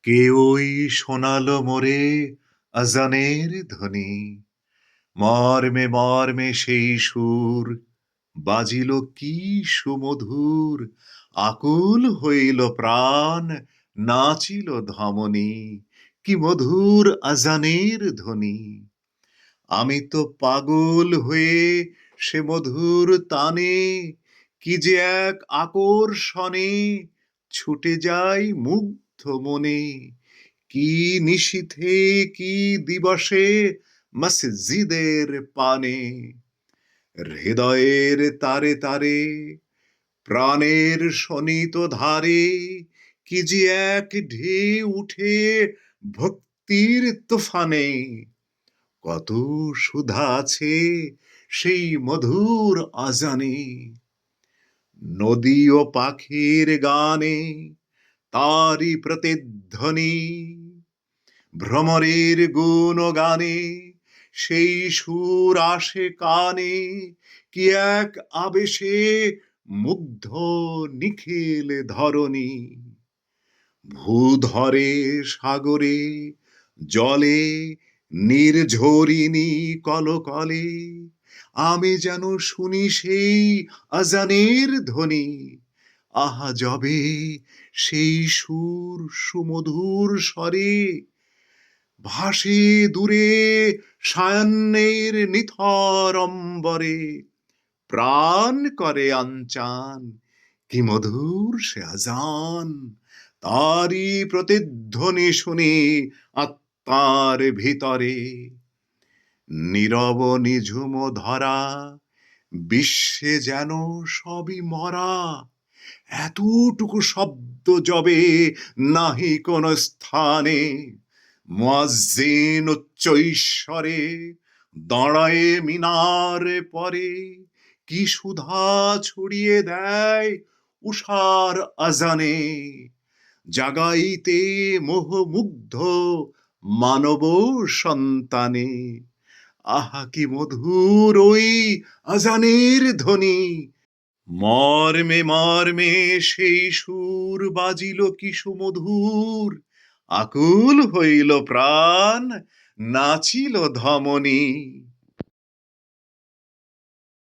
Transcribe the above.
কেউই শোনালো মোরে আজানের ধ্বনি, মর্মে মর্মে সেই সুর বাজিল কি সুমধুর। আকুল হইল প্রাণ, নাচিল ধমনী, কি মধুর আজানের ধ্বনি। আমি তো পাগল হয়ে সে মধুর তানে, কি যে এক আকর্ষণে ছুটে যাই মুগ্ধ মনে। কি নিশীথে কি দিবসে মসজিদের পানে, হৃদয়ের তারে তারে প্রাণের শোণিত ধারে, কি যে এক ঢেউ উঠে ভক্তির তুফানে। কত সুধা আছে সেই মধুর আজানে, নদী ও পাখির গানে তারি প্রতিধ্বনি, ভ্রমরের গুণগানে সেই সুর আসে কানে। কি এক আবেশে মুগ্ধ নিখিল ধরণী, ভূধরে সাগরে জলে নির্ঝরিণী কলকলে, আমি যেন শুনি সেই আজানের ধ্বনি। আহা যবে সেই সুর সুমধুর স্বরে ভাসে দূরে সায়াহ্নের নিথর অম্বরে, প্রাণ করে আনচান কি মধুর সে আজান। তারি প্রতিধ্বনি শুনি আত্মার ভিতরে, নীরব নিঝুম ধরা বিশ্বে যেন সবই মরা। এতটুকু শব্দ যবে নাহি কোন স্থানে, মুয়াজ্জিন উচ্চ ঈশ্বরে দাঁড়ায়ে মিনারে পরে, কি সুধা ছড়িয়ে দেয় উষার আজানে, জাগাইতে মোহমুগ্ধ মানব সন্তানে। আহা কি মধুর ওই আজানের ধ্বনি, মর্মে মর্মে সেই সুর বাজিল কি সুমধুর। আকুল হইল প্রাণ, নাচিল ধমনী,